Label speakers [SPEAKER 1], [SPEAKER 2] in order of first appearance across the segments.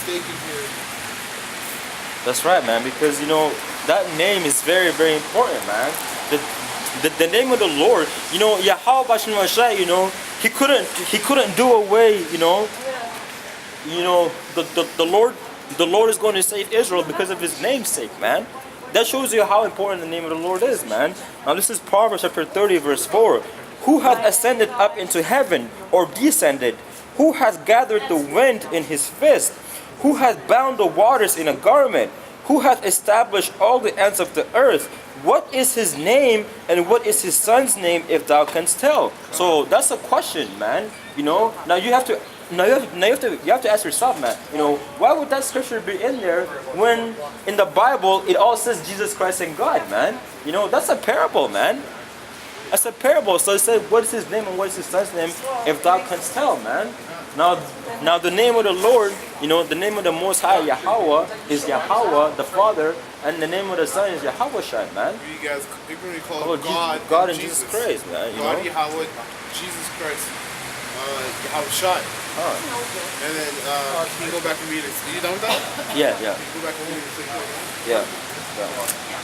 [SPEAKER 1] mistaken here.
[SPEAKER 2] That's right, man. Because that name is very, very important, man. The name of the Lord, Yahweh Bashem Mashai, he couldn't do away, the Lord is going to save Israel because of his namesake, man. That shows you how important the name of the Lord is, man. Now this is Proverbs chapter 30, verse 4. Who hath ascended up into heaven, or descended? Who hath gathered the wind in his fist? Who hath bound the waters in a garment? Who hath established all the ends of the earth? What is his name, and what is his son's name, if thou canst tell? So that's a question, man. Now you have to ask yourself, man. Why would that scripture be in there when in the Bible it all says Jesus Christ and God, man? That's a parable, man. That's a parable. So it said, what is his name and what is his son's name, if thou canst tell, man? Now the name of the Lord, the name of the Most High, Yahweh, is Yahweh, the Father, and the name of the Son is Yahweh Shai, man.
[SPEAKER 1] You guys, people call
[SPEAKER 2] God and Jesus Christ, man.
[SPEAKER 1] God, Yahweh, Jesus Christ, Yahweh Shai. And then, can you go back and read it? Are you done with that?
[SPEAKER 2] Yeah.
[SPEAKER 1] Go back and read it.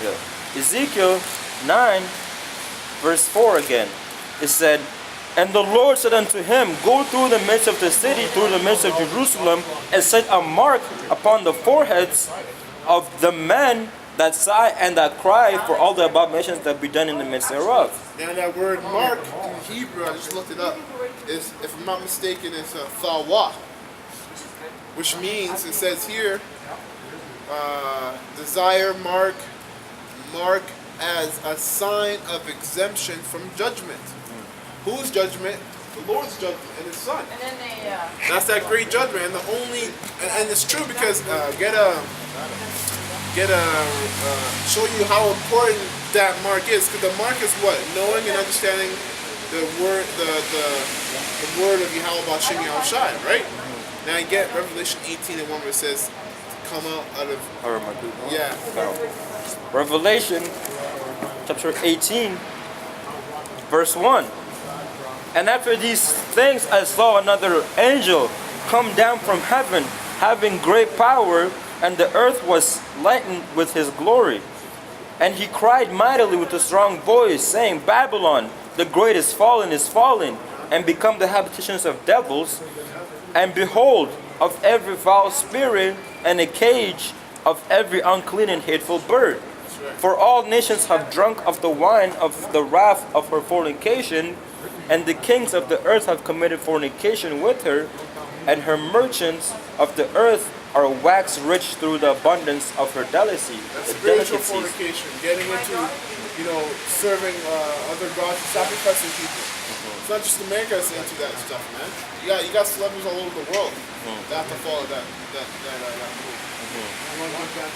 [SPEAKER 2] Yeah. Ezekiel 9, verse 4 again. It said, and the Lord said unto him, go through the midst of the city, through the midst of Jerusalem, and set a mark upon the foreheads of the men that sigh and that cry for all the abominations that be done in the midst thereof.
[SPEAKER 1] Now that word mark in Hebrew, I just looked it up, is, if I'm not mistaken, it's a thawah, which means, it says here, desire, mark as a sign of exemption from judgment. Whose judgment? The Lord's judgment and his son.
[SPEAKER 3] And then they,
[SPEAKER 1] That's that great judgment, and and it's true because show you how important that mark is. Because the mark is what? Knowing and understanding the word, the word of Yahweh Bashem Yahweh Shai, right? Now you get Revelation 18 and 1 where it says, come out of. Yeah.
[SPEAKER 2] Revelation chapter 18, verse 1. And after these things I saw another angel come down from heaven, having great power, and the earth was lightened with his glory. And he cried mightily with a strong voice, saying, Babylon, the great is fallen, and become the habitations of devils. And behold, of every foul spirit, and a cage of every unclean and hateful bird. For all nations have drunk of the wine of the wrath of her fornication, and the kings of the earth have committed fornication with her, and her merchants of the earth are waxed rich through the abundance of her delicacy.
[SPEAKER 1] That's spiritual fornication, getting into, serving other gods and sacrificing people. It's not just America that's into that stuff, man. You got celebrities all over the world that have to follow that move.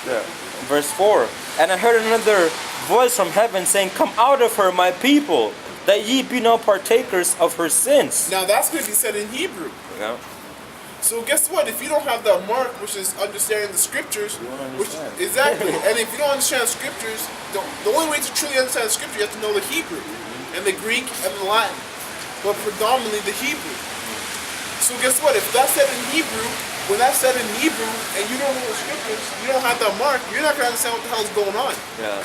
[SPEAKER 2] Yeah. Verse 4. And I heard another voice from heaven saying, come out of her, my people, that ye be no partakers of her sins.
[SPEAKER 1] Now that's going to be said in Hebrew.
[SPEAKER 2] Yeah.
[SPEAKER 1] So guess what? If you don't have that mark, which is understanding the scriptures, exactly, and if you don't understand the scriptures, the only way to truly understand the scripture, you have to know the Hebrew, and the Greek, and the Latin, but predominantly the Hebrew. So guess what? If that's said in Hebrew, when that's said in Hebrew, and you don't know the scriptures, you don't have that mark, you're not going to understand what the hell's going on.
[SPEAKER 2] Yeah.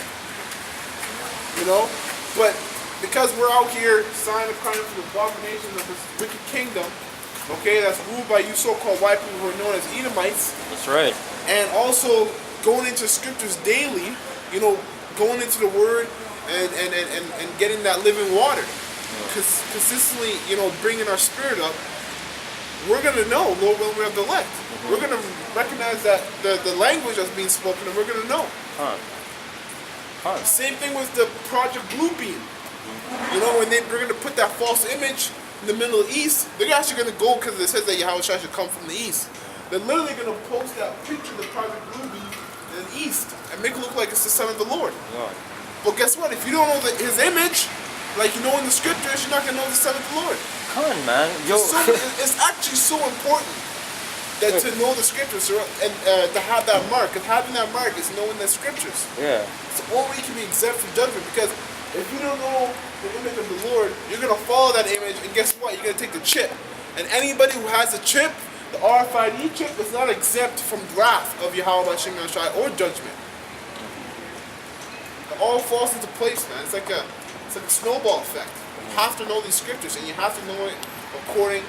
[SPEAKER 1] But because we're out here sighing and crying for the abominations of this wicked kingdom, okay, that's ruled by you so-called white people who are known as Edomites.
[SPEAKER 2] That's right.
[SPEAKER 1] And also going into scriptures daily, going into the word and getting that living water. Consistently, bringing our spirit up, we're going to know, Lord, when we have the elect. We're going to recognize that the language that's being spoken, and we're going to know. Same thing with the Project Bluebeam. When they're going to put that false image in the Middle East, they're actually going to go because it says that Yahweh Shai should come from the East. They're literally going to post that picture of the Project Bluebeam in the East and make it look like it's the Son of the Lord.
[SPEAKER 2] God.
[SPEAKER 1] But guess what? If you don't know his image, like in the scriptures, you're not going to know the Son of the Lord.
[SPEAKER 2] Come on, man.
[SPEAKER 1] It's actually so important that to know the scriptures and to have that mark. Because having that mark is knowing the scriptures.
[SPEAKER 2] Yeah.
[SPEAKER 1] It's the only way you can be exempt from judgment. Because if you don't know the image of the Lord, you're going to follow that image, and guess what? You're going to take the chip. And anybody who has a chip, the RFID chip is not exempt from wrath of Yahweh Hashem Yahushai or judgment. It all falls into place, man. It's like a snowball effect. You have to know these scriptures, and you have to know it according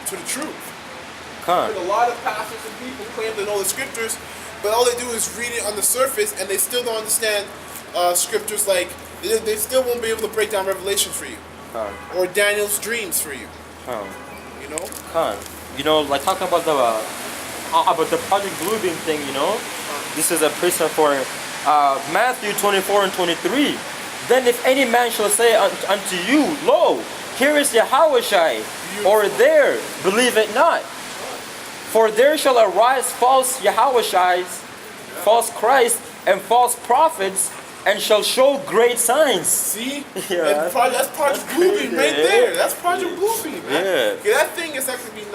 [SPEAKER 1] to the truth.
[SPEAKER 2] Con.
[SPEAKER 1] And a lot of pastors and people claim to know the scriptures, but all they do is read it on the surface, and they still don't understand scriptures like, they still won't be able to break down Revelation for you.
[SPEAKER 2] Con.
[SPEAKER 1] Or Daniel's dreams for you.
[SPEAKER 2] Con.
[SPEAKER 1] You know?
[SPEAKER 2] Con. You know, like talking about the Project Bluebeam thing, you know? This is a precept for Matthew 24 and 23. Then if any man shall say unto you, Lo, here is Yahushai, or there, believe it not. For there shall arise false Yahushais, false Christ, and false prophets, and shall show great signs.
[SPEAKER 1] See?
[SPEAKER 2] Yeah.
[SPEAKER 1] And that's Project Bluebeam right there. That's Project Bluebeam, man.
[SPEAKER 2] Yeah.
[SPEAKER 1] Okay, that thing is not going to be it's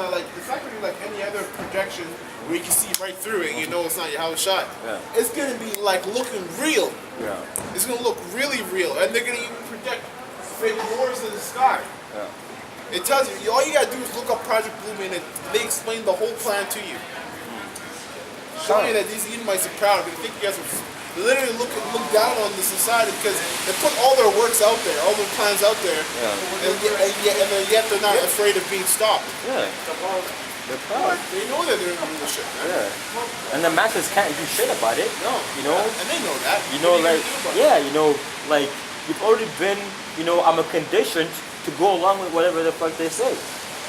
[SPEAKER 1] not going to be like any other projection where you can see right through it and you know it's not Yahweh Shai.
[SPEAKER 2] Yeah.
[SPEAKER 1] It's going to be like looking real.
[SPEAKER 2] Yeah.
[SPEAKER 1] It's going to look really real. And they're going to even project fake wars in the sky.
[SPEAKER 2] Yeah.
[SPEAKER 1] It tells you, all you got to do is look up Project Bluebeam and they explain the whole plan to you. Showing you that these Edomites are proud, but they think you guys are literally look down on the society because they put all their works out there, all their plans out there, and yet they're not afraid of being stopped.
[SPEAKER 2] Yeah. They're proud.
[SPEAKER 1] They know that they're in rulership, man.
[SPEAKER 2] Yeah. And the masses can't do shit about it.
[SPEAKER 1] No.
[SPEAKER 2] You know?
[SPEAKER 1] And they know that.
[SPEAKER 2] You know,
[SPEAKER 1] What are
[SPEAKER 2] like,
[SPEAKER 1] gonna do about it?
[SPEAKER 2] yeah, you know, like, you've already been, you know, I'm conditioned to go along with whatever the fuck they say.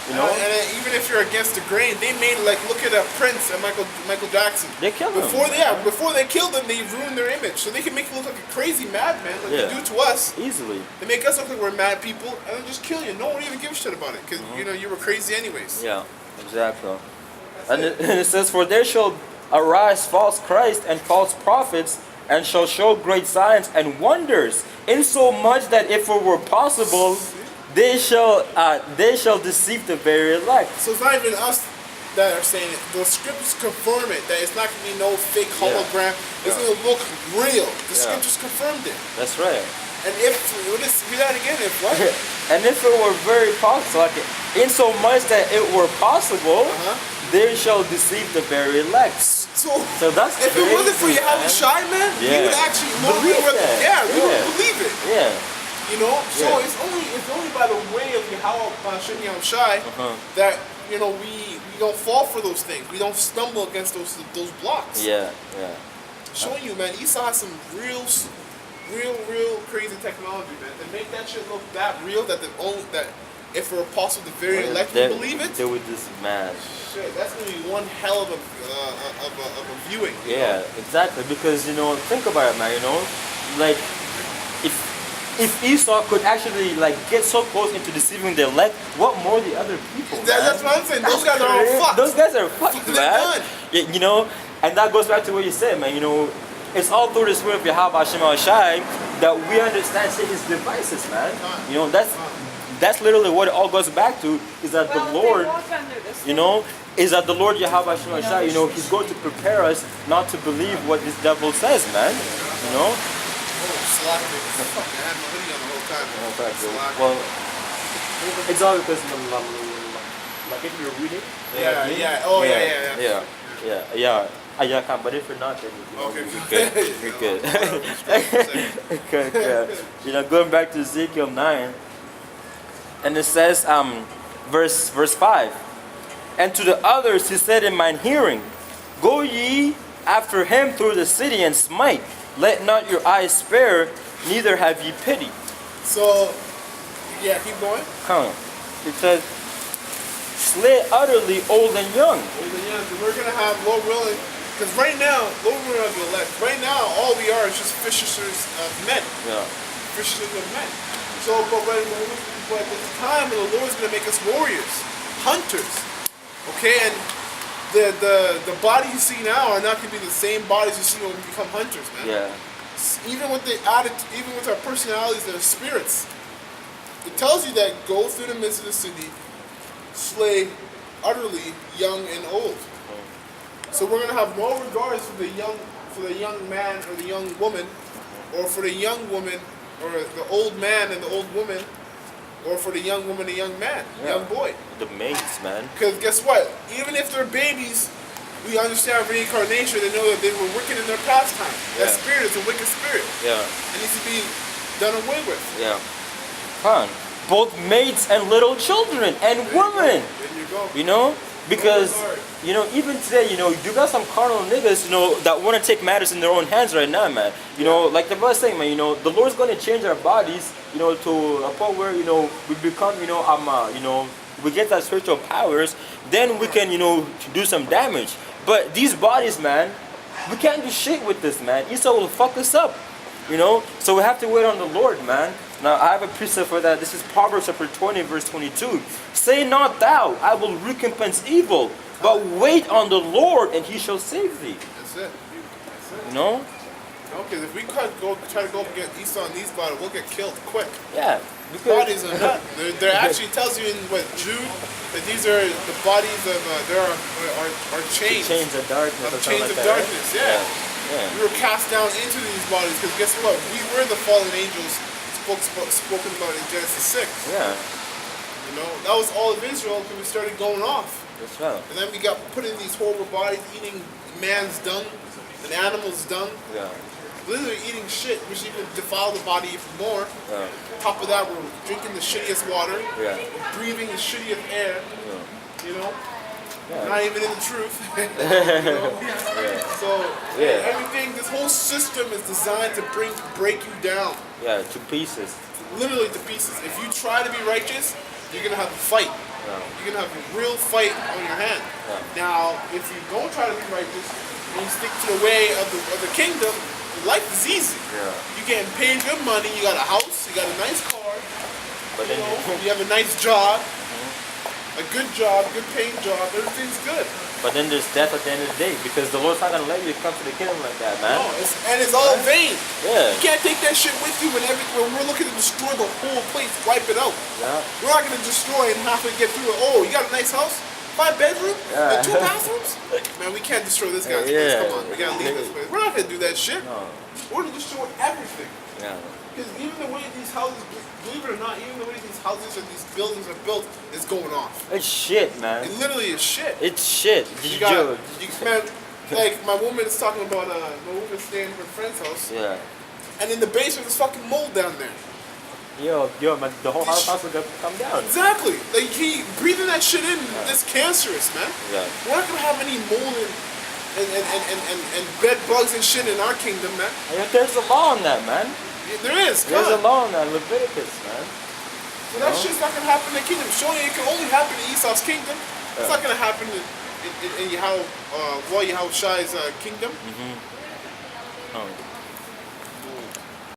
[SPEAKER 2] You know?
[SPEAKER 1] And even if you're against the grain, they made look at Prince and Michael Jackson.
[SPEAKER 2] They killed him.
[SPEAKER 1] Before they killed them, they ruined their image, so they can make you look like a crazy madman, like they do to us.
[SPEAKER 2] Easily.
[SPEAKER 1] They make us look like we're mad people, and then just kill you. No one even gives a shit about it, because you know you were crazy anyways.
[SPEAKER 2] Yeah, exactly. And it says, for there shall arise false Christ and false prophets, and shall show great signs and wonders, insomuch that if it were possible, they shall deceive the very elect.
[SPEAKER 1] So it's not even us that are saying it. The scriptures confirm it, that it's not going to be no fake hologram. It's going to look real. The scriptures confirmed it.
[SPEAKER 2] That's right.
[SPEAKER 1] And if, read that again, if what?
[SPEAKER 2] And if it were very possible, like, insomuch that it were possible, they shall deceive the very elect.
[SPEAKER 1] So
[SPEAKER 2] that's
[SPEAKER 1] if it wasn't for Yahweh Shai, man, we would actually we would believe it.
[SPEAKER 2] Yeah.
[SPEAKER 1] You know, so it's only by the way of Yahweh Shai that you know we don't fall for those things. We don't stumble against those blocks.
[SPEAKER 2] Yeah.
[SPEAKER 1] Showing you, man, Esau has some real crazy technology, man. To make that shit look that real, that if it were possible, the very elect would believe it.
[SPEAKER 2] They would just mad.
[SPEAKER 1] Shit, that's gonna be one hell of a viewing.
[SPEAKER 2] Yeah, exactly. Because you know, think about it, man. You know, like if Esau could actually like get so close into deceiving the elect, what more the other people?
[SPEAKER 1] That's what I'm saying. Those guys are all fucked.
[SPEAKER 2] Those guys are fucked, man. Yeah, you know, and that goes back to what you said, man. You know, it's all through the spirit of Yahweh Hashem Shai that we understand his devices, man. You know, that's literally what it all goes back to, is that the Lord, you know, is that the Lord Yahweh Hashem Shai, you know, he's going to prepare us not to believe what this devil says, man. You know?
[SPEAKER 1] Fuck, man, I had my hoodie on the whole time.
[SPEAKER 2] Well, it's all because like if you're reading. Yeah, but if you're not, then you're good. Good. You know, going back to Ezekiel 9, and it says, verse 5, and to the others he said in mine hearing, go ye after him through the city and smite. Let not your eyes spare, neither have ye pity.
[SPEAKER 1] So, yeah, keep going.
[SPEAKER 2] It says, slay utterly old and young.
[SPEAKER 1] Old and young. We're going to have, Lord willing, because right now, Lord willing of the elect, right now, all we are is just fishers of men. Yeah. Fishers of men. So, but there's a time when the Lord's going to make us warriors, hunters. Okay, and the bodies you see now are not going to be the same bodies you see when we become hunters, man.
[SPEAKER 2] Yeah.
[SPEAKER 1] Even with the attitude, even with our personalities and our spirits, it tells you that go through the midst of the city, slay utterly young and old. So we're gonna have no regards for the young man or the young woman, or for the young woman or the old man and the old woman, or for the young woman, the young man,
[SPEAKER 2] Yeah.
[SPEAKER 1] young boy.
[SPEAKER 2] The maids, man.
[SPEAKER 1] Because guess what? Even if they're babies, we understand reincarnation. They know that they were wicked in their pastime. That
[SPEAKER 2] Yeah.
[SPEAKER 1] spirit is a wicked spirit.
[SPEAKER 2] Yeah.
[SPEAKER 1] It needs to be done away with.
[SPEAKER 2] Yeah. Come on. Both maids and little children and women.
[SPEAKER 1] There you go.
[SPEAKER 2] You know? Because,
[SPEAKER 1] Lord.
[SPEAKER 2] you know, even today, you know, you got some carnal niggas, you know, that want to take matters in their own hands right now, man. You know, like the verse saying, man, you know, the Lord's going to change our bodies, you know, to a point where, you know, we become, you know, we get that spiritual powers, then we can, you know, do some damage. But these bodies, man, we can't do shit with this, man. Esau will fuck us up, you know? So we have to wait on the Lord, man. Now, I have a precept for that. This is Proverbs chapter 20, verse 22. Say not thou, I will recompense evil, but wait on the Lord, and he shall save thee.
[SPEAKER 1] That's it. That's it.
[SPEAKER 2] You know?
[SPEAKER 1] Okay, if we try to go up against Esau and these bodies, we'll get killed quick.
[SPEAKER 2] Yeah. Because,
[SPEAKER 1] Bodies are not. There actually tells you in what Jude that these are the bodies of there are chains.
[SPEAKER 2] chains of darkness.
[SPEAKER 1] Of
[SPEAKER 2] or something
[SPEAKER 1] chains
[SPEAKER 2] like
[SPEAKER 1] of
[SPEAKER 2] that, right?
[SPEAKER 1] darkness. Yeah.
[SPEAKER 2] Yeah.
[SPEAKER 1] We were cast down into these bodies because guess what? We were the fallen angels spoken about in Genesis 6.
[SPEAKER 2] Yeah.
[SPEAKER 1] You know, that was all of Israel until we started going off.
[SPEAKER 2] That's right.
[SPEAKER 1] And then we got put in these horrible bodies eating man's dung and animals' dung.
[SPEAKER 2] Yeah.
[SPEAKER 1] Literally eating shit, which even defile the body even more.
[SPEAKER 2] Yeah.
[SPEAKER 1] Top of that, we're drinking the shittiest water,
[SPEAKER 2] Yeah.
[SPEAKER 1] breathing the shittiest air,
[SPEAKER 2] Yeah.
[SPEAKER 1] you know?
[SPEAKER 2] Yeah.
[SPEAKER 1] Not even in the truth. You know? So,
[SPEAKER 2] Yeah.
[SPEAKER 1] everything, this whole system is designed to break you down.
[SPEAKER 2] Yeah, to pieces.
[SPEAKER 1] Literally to pieces. If you try to be righteous, you're gonna have a fight.
[SPEAKER 2] Yeah.
[SPEAKER 1] You're gonna have a real fight on your hand.
[SPEAKER 2] Yeah.
[SPEAKER 1] Now, if you don't try to be righteous and you stick to the way of the kingdom, life is easy.
[SPEAKER 2] Yeah.
[SPEAKER 1] You getting paid good money, you got a house, you got a nice car,
[SPEAKER 2] But
[SPEAKER 1] you
[SPEAKER 2] then
[SPEAKER 1] know, you have a nice job, a good job, good paying job, everything's good.
[SPEAKER 2] but then there's death at the end of the day because the Lord's not gonna let you come to the kingdom like that, man.
[SPEAKER 1] No, it's all vain.
[SPEAKER 2] Yeah.
[SPEAKER 1] You can't take that shit with you when we're looking to destroy the whole place, wipe it out.
[SPEAKER 2] Yeah.
[SPEAKER 1] We're not gonna destroy it and halfway get through it. Oh, you got a nice house? 5 bedroom?
[SPEAKER 2] Yeah.
[SPEAKER 1] And 2 bathrooms? Man, we can't destroy this guy's place. Come on, we gotta leave this place. We're not gonna do that shit.
[SPEAKER 2] No.
[SPEAKER 1] We're gonna destroy everything.
[SPEAKER 2] Yeah.
[SPEAKER 1] Because even the way these houses, believe it or not, even the way these houses or these buildings are built is going off.
[SPEAKER 2] It's shit, man.
[SPEAKER 1] It literally is shit.
[SPEAKER 2] It's shit.
[SPEAKER 1] You got, man, like my woman is talking about, my woman staying in her friend's house,
[SPEAKER 2] Yeah.
[SPEAKER 1] and in the basement there's fucking mold down there.
[SPEAKER 2] Yo, man, the whole house will come down.
[SPEAKER 1] Exactly. Like breathing that shit in, it's cancerous, man.
[SPEAKER 2] Yeah.
[SPEAKER 1] We're not gonna have any mold and bed bugs and shit in our kingdom, man.
[SPEAKER 2] And there's a law on that, man.
[SPEAKER 1] There is.
[SPEAKER 2] There's a
[SPEAKER 1] God.
[SPEAKER 2] law on that, Leviticus, man.
[SPEAKER 1] So that shit's not gonna happen in the kingdom. Surely it can only happen in Esau's kingdom. It's not gonna happen in Yahweh Shai's kingdom.
[SPEAKER 2] Oh.